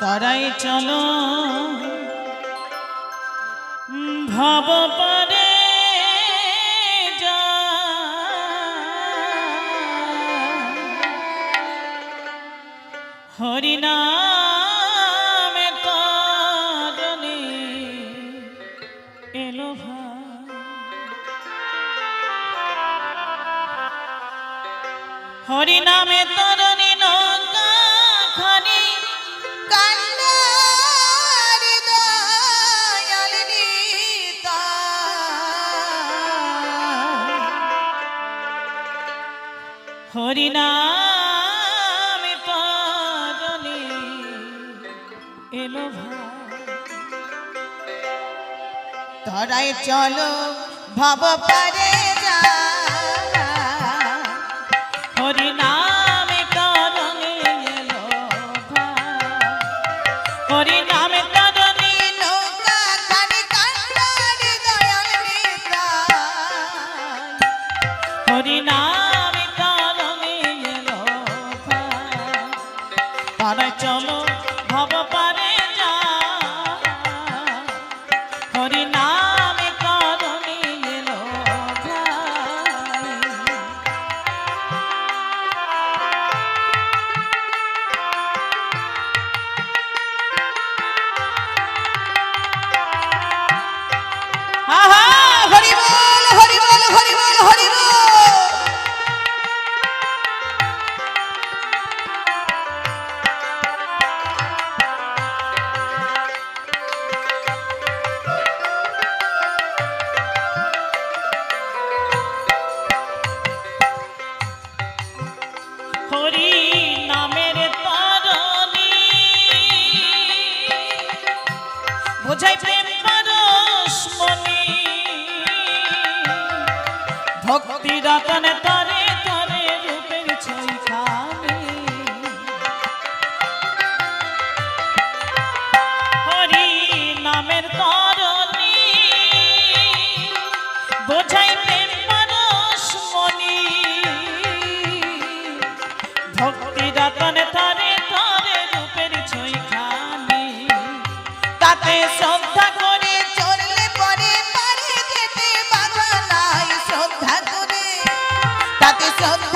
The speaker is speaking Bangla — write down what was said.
তারাই চলো ভব পারে যা হরিনামে তরণী এলো হরিনামে তরণী নৌকা খানি হরিনাম তরণী এলো তারাই চলো ভব পারে যা হরিনাম তরণী এলো হরিনাম তরণী নৌকা খানি কান্নার দয়াল নিতাই হরিনাম তারা চলো ভব পারে যা হরিনাম তরণী এলো আহা হরি বল হরি বল হরি বল হরি বল হরি নামের তরণী বোঝাই প্রেম পরশ মনি ভক্তি রতন তরে তরে রূপের ছয়খানি হরি নামের তরণী বোঝাই প্রেম পরশ মনি ভক্তি রতন তরে তরে রূপের ছয়খানি তাতে শ্রদ্ধা করে চললে পরে পারে যেতে বাধা নাই শ্রদ্ধা করে তাতে শ্রদ্ধা